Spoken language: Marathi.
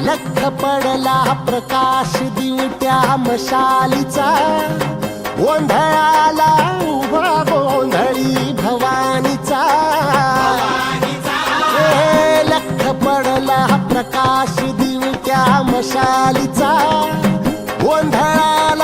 लख पडला प्रकाश दिवट्या मशालीचा, गोंधळाला उभा गोंधळी भवानीचा. लख पडला प्रकाश दिवट्या मशालीचा, गोंधळाला